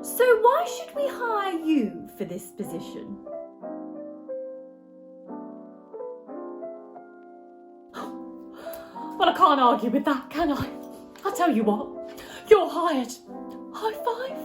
So why should we hire you for this position? Well, I can't argue with that, can I? I'll tell you what, you're hired. High five.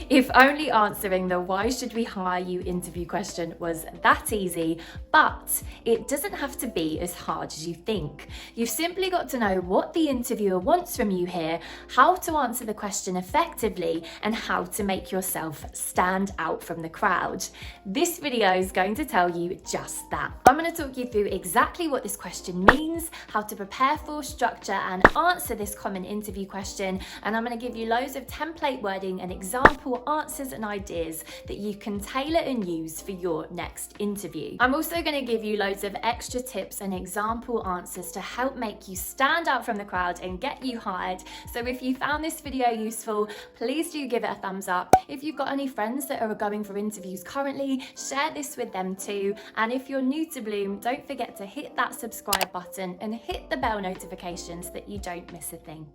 If only answering the why should we hire you interview question was that easy, but it doesn't have to be as hard as you think. You've simply got to know what the interviewer wants from you here, how to answer the question effectively, and how to make yourself stand out from the crowd. This video is going to tell you just that. I'm going to talk you through exactly what this question means, how to prepare for, structure, and answer this common interview question, and I'm going to give you loads of template wording and example answers and ideas that you can tailor and use for your next interview. I'm also going to give you loads of extra tips and example answers to help make you stand out from the crowd and get you hired. So if you found this video useful, please do give it a thumbs up. If you've got any friends that are going for interviews currently, share this with them too. And if you're new to Bloom, don't forget to hit that subscribe button and hit the bell notifications that you don't miss a thing.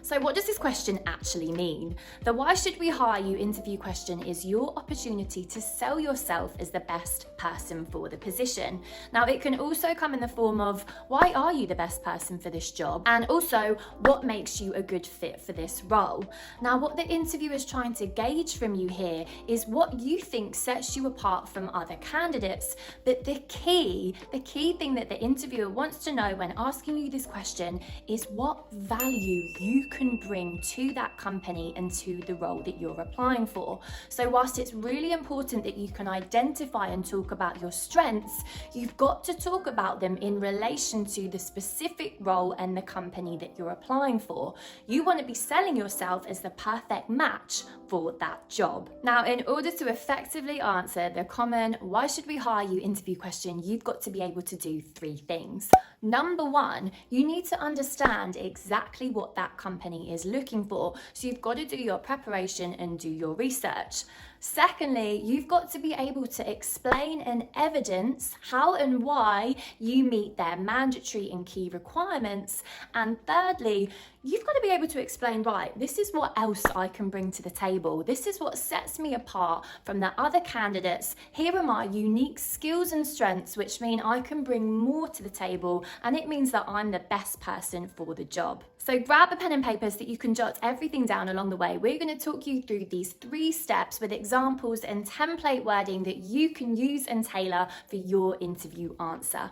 So what does this question actually mean? The why should we hire you interview question is your opportunity to sell yourself as the best person for the position. Now, it can also come in the form of why are you the best person for this job, and also what makes you a good fit for this role. Now, what the interviewer is trying to gauge from you here is what you think sets you apart from other candidates. But the key thing that the interviewer wants to know when asking you this question is what value you can bring to that company and to the role that you're applying for. So whilst it's really important that you can identify and talk about your strengths, you've got to talk about them in relation to the specific role and the company that you're applying for. You want to be selling yourself as the perfect match for that job. Now, in order to effectively answer the common why should we hire you interview question, you've got to be able to do three things. Number one, you need to understand exactly what that company is looking for. So you've got to do your preparation and do your research. Secondly, you've got to be able to explain and evidence how and why you meet their mandatory and key requirements. And thirdly, you've got to be able to explain, right, this is what else I can bring to the table. This is what sets me apart from the other candidates. Here are my unique skills and strengths, which mean I can bring more to the table, and it means that I'm the best person for the job. So grab a pen and paper so that you can jot everything down along the way. We're going to talk you through these 3 steps with examples and template wording that you can use and tailor for your interview answer.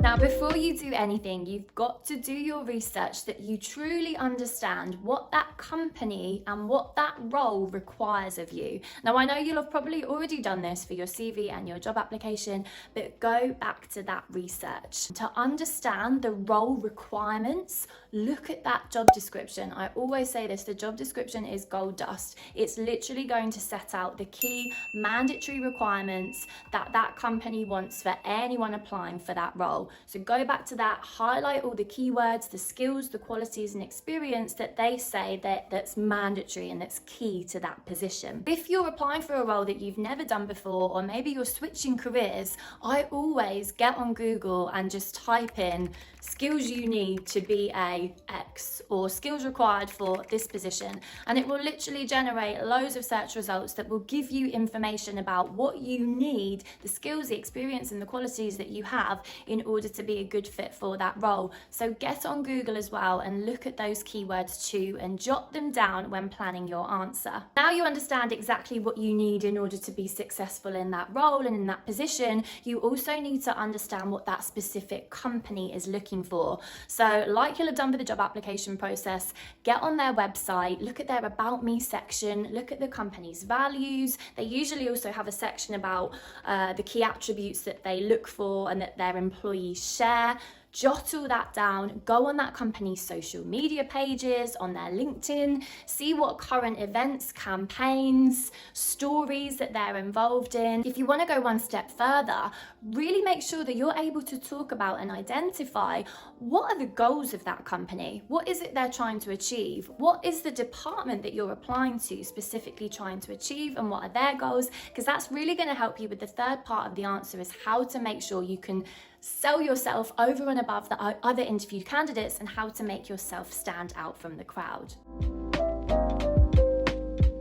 Now, before you do anything, you've got to do your research that you truly understand what that company and what that role requires of you. Now, I know you'll have probably already done this for your CV and your job application, but go back to that research. To understand the role requirements, look at that job description. I always say this, the job description is gold dust. It's literally going to set out the key mandatory requirements that that company wants for anyone applying for that role. So go back to that, highlight all the keywords, the skills, the qualities and experience that they say that's mandatory and that's key to that position. If you're applying for a role that you've never done before, or maybe you're switching careers, I always get on Google and just type in skills you need to be a X or skills required for this position, and it will literally generate loads of search results that will give you information about what you need, the skills, the experience and the qualities that you have in order to be a good fit for that role. So get on Google as well and look at those keywords too and jot them down when planning your answer. Now you understand exactly what you need in order to be successful in that role and in that position, you also need to understand what that specific company is looking for. So like you'll have done for the job application process, get on their website, look at their About Me section, look at the company's values. They usually also have a section about the key attributes that they look for and that their employees share. Jot all that down, go on that company's social media pages, on their LinkedIn, see what current events, campaigns, stories that they're involved in. If you want to go one step further, really make sure that you're able to talk about and identify what are the goals of that company? What is it they're trying to achieve? What is the department that you're applying to specifically trying to achieve, and what are their goals? Because that's really going to help you with the third part of the answer, is how to make sure you can sell yourself over and above the other interviewed candidates and how to make yourself stand out from the crowd.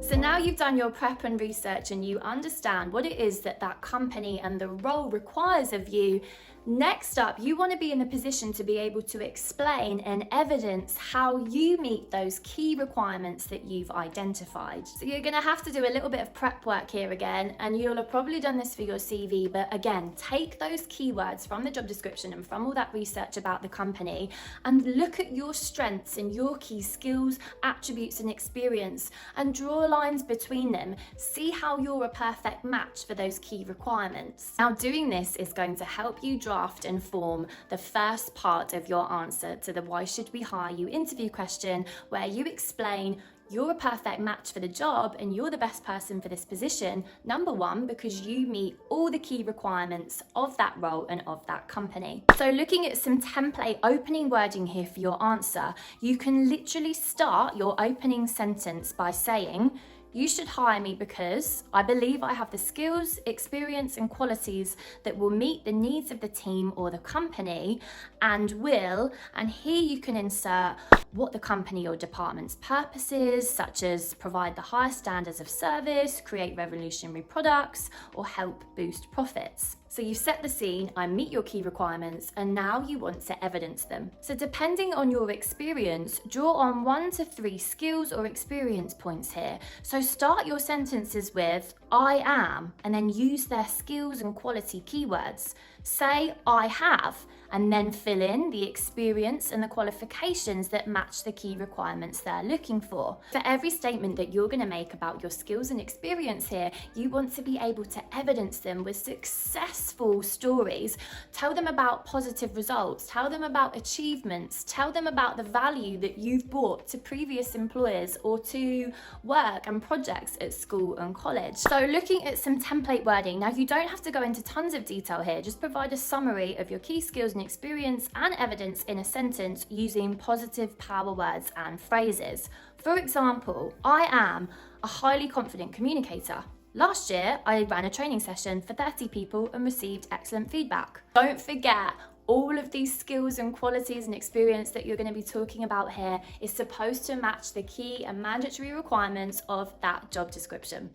So now you've done your prep and research and you understand what it is that that company and the role requires of you. Next up, you want to be in a position to be able to explain and evidence how you meet those key requirements that you've identified. So you're going to have to do a little bit of prep work here again, and you'll have probably done this for your CV, but again, take those keywords from the job description and from all that research about the company and look at your strengths and your key skills, attributes and experience and draw lines between them. See how you're a perfect match for those key requirements. Now, doing this is going to help you draft and form the first part of your answer to the why should we hire you interview question, where you explain you're a perfect match for the job and you're the best person for this position. Number one, because you meet all the key requirements of that role and of that company. So looking at some template opening wording here for your answer, you can literally start your opening sentence by saying, you should hire me because I believe I have the skills, experience, and qualities that will meet the needs of the team or the company and here you can insert what the company or department's purpose is, such as provide the highest standards of service, create revolutionary products, or help boost profits. So you've set the scene, I meet your key requirements, and now you want to evidence them. So depending on your experience, draw on 1 to 3 skills or experience points here. So start your sentences with I am, and then use their skills and quality keywords. Say I have, and then fill in the experience and the qualifications that match the key requirements they're looking for. For every statement that you're going to make about your skills and experience here, you want to be able to evidence them with successful stories. Tell them about positive results, tell them about achievements, tell them about the value that you've brought to previous employers or to work and projects at school and college. So looking at some template wording, now you don't have to go into tons of detail here, just provide a summary of your key skills and experience and evidence in a sentence using positive power words and phrases. For example, I am a highly confident communicator. Last year, I ran a training session for 30 people and received excellent feedback. Don't forget, all of these skills and qualities and experience that you're going to be talking about here is supposed to match the key and mandatory requirements of that job description.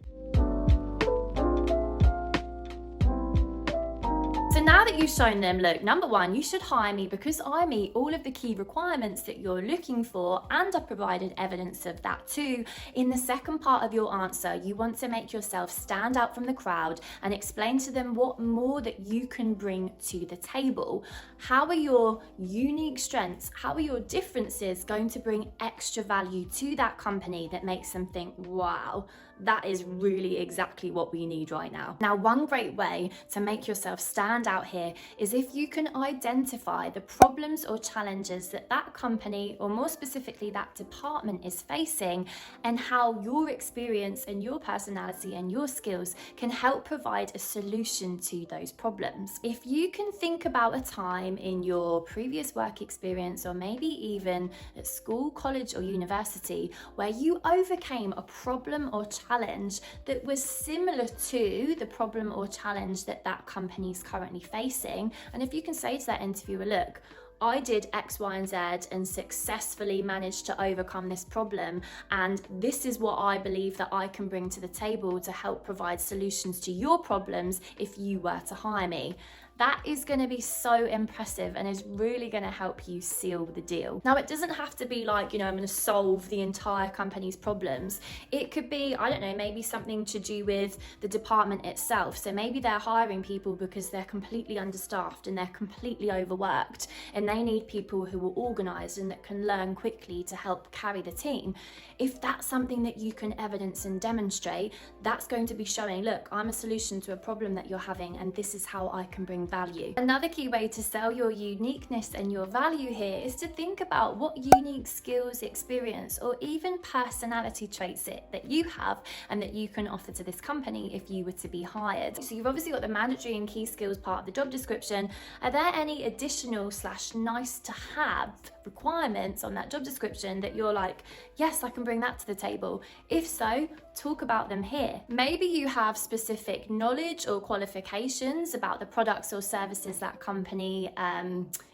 So now that you've shown them, look, number one, you should hire me because I meet all of the key requirements that you're looking for and I provided evidence of that too. In the second part of your answer, you want to make yourself stand out from the crowd and explain to them what more that you can bring to the table. How are your unique strengths, how are your differences going to bring extra value to that company that makes them think, wow, that is really exactly what we need right now. Now, one great way to make yourself stand out here is if you can identify the problems or challenges that that company, or more specifically that department, is facing, and how your experience and your personality and your skills can help provide a solution to those problems. If you can think about a time in your previous work experience, or maybe even at school, college, or university, where you overcame a problem or challenge that was similar to the problem or challenge that that company is currently facing. And if you can say to that interviewer, look, I did X, Y, and Z and successfully managed to overcome this problem, and this is what I believe that I can bring to the table to help provide solutions to your problems if you were to hire me. That is going to be so impressive and is really going to help you seal the deal. Now, it doesn't have to be like, I'm going to solve the entire company's problems. It could be, I don't know, maybe something to do with the department itself. So maybe they're hiring people because they're completely understaffed and they're completely overworked, and they need people who are organized and that can learn quickly to help carry the team. If that's something that you can evidence and demonstrate, that's going to be showing, look, I'm a solution to a problem that you're having, and this is how I can bring value. Another key way to sell your uniqueness and your value here is to think about what unique skills, experience, or even personality traits that you have and that you can offer to this company if you were to be hired. So you've obviously got the mandatory and key skills part of the job description. Are there any additional / nice to have requirements on that job description that you're like, yes, I can bring that to the table? If so, talk about them here. Maybe you have specific knowledge or qualifications about the products or services that company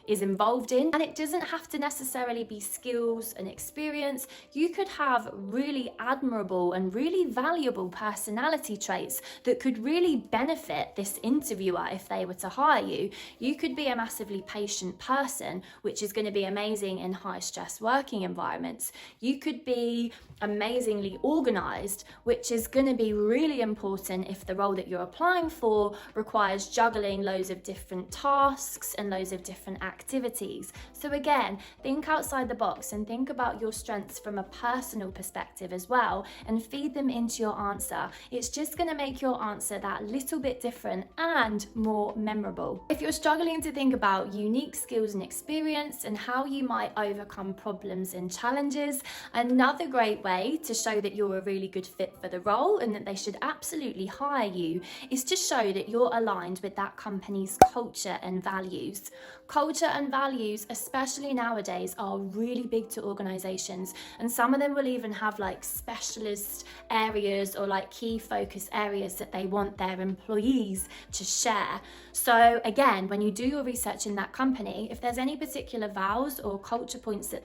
is involved in. And it doesn't have to necessarily be skills and experience. You could have really admirable and really valuable personality traits that could really benefit this interviewer if they were to hire you. You could be a massively patient person, which is going to be amazing in high stress working environments. You could be amazingly organized, which is going to be really important if the role that you're applying for requires juggling loads of different tasks and loads of different activities. So again, think outside the box and think about your strengths from a personal perspective as well, and feed them into your answer. It's just going to make your answer that little bit different and more memorable. If you're struggling to think about unique skills and experience and how you might overcome problems and challenges, another great way to show that you're a really good fit for the role and that they should absolutely hire you is to show that you're aligned with that company's culture and values. Culture and values, especially nowadays, are really big to organizations, and some of them will even have like specialist areas or like key focus areas that they want their employees to share. So again, when you do your research in that company, if there's any particular values or culture points that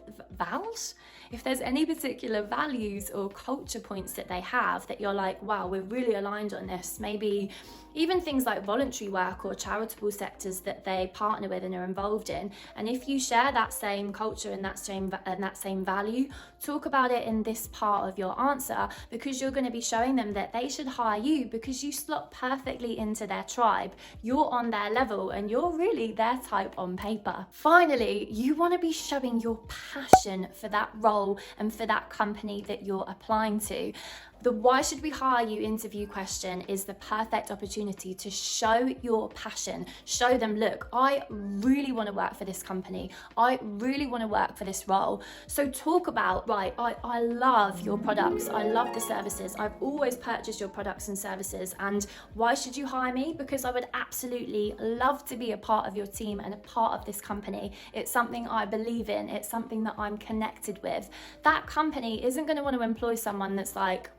if there's any particular values or culture points that they have that you're like, wow, we're really aligned on this, maybe even things like voluntary work or charitable sectors that they partner with and are involved in, and if you share that same culture and that same value, talk about it in this part of your answer, because you're going to be showing them that they should hire you because you slot perfectly into their tribe. You're on their level and you're really their type on paper. Finally, you want to be showing your passion for that role and for that company that you're applying to. The why should we hire you interview question is the perfect opportunity to show your passion. Show them, look, I really want to work for this company. I really want to work for this role. So talk about, right, I love your products. I love the services. I've always purchased your products and services. And why should you hire me? Because I would absolutely love to be a part of your team and a part of this company. It's something I believe in. It's something that I'm connected with. That company isn't going to want to employ someone that's like,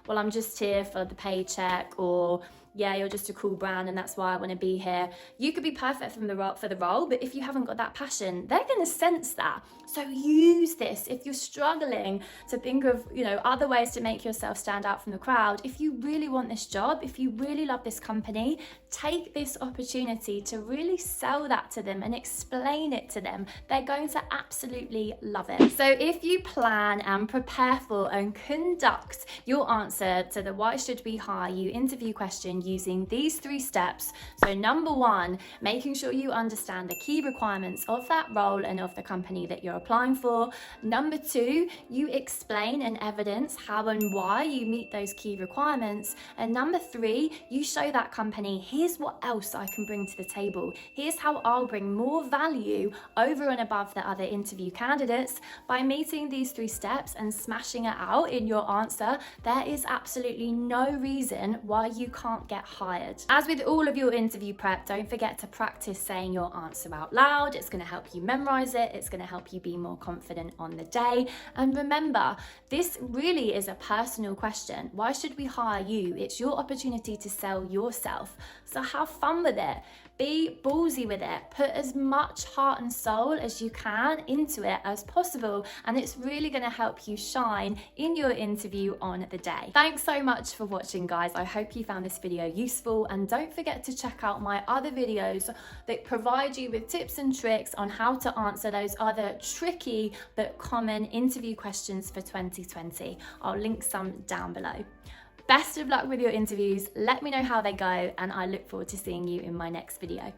well, I'm just here for the paycheck, or yeah, you're just a cool brand and that's why I want to be here. You could be perfect for the role, but if you haven't got that passion, they're going to sense that. So use this. If you're struggling to think of, other ways to make yourself stand out from the crowd, if you really want this job, if you really love this company, take this opportunity to really sell that to them and explain it to them. They're going to absolutely love it. So if you plan and prepare for and conduct your answer to the why should we hire you interview question using these 3 steps. So number 1, making sure you understand the key requirements of that role and of the company that you're applying for. Number 2, you explain and evidence how and why you meet those key requirements. And number 3, you show that company, here's what else I can bring to the table. Here's how I'll bring more value over and above the other interview candidates. By meeting these 3 steps and smashing it out in your answer, there is absolutely no reason why you can't get hired. As with all of your interview prep, don't forget to practice saying your answer out loud. It's going to help you memorize it. It's going to help you be more confident on the day. And remember, this really is a personal question. Why should we hire you? It's your opportunity to sell yourself. So have fun with it. Be ballsy with it. Put as much heart and soul as you can into it as possible, and it's really going to help you shine in your interview on the day. Thanks so much for watching, guys. I hope you found this video useful, and don't forget to check out my other videos that provide you with tips and tricks on how to answer those other tricky but common interview questions for 2020. I'll link some down below. Best of luck with your interviews. Let me know how they go, and I look forward to seeing you in my next video.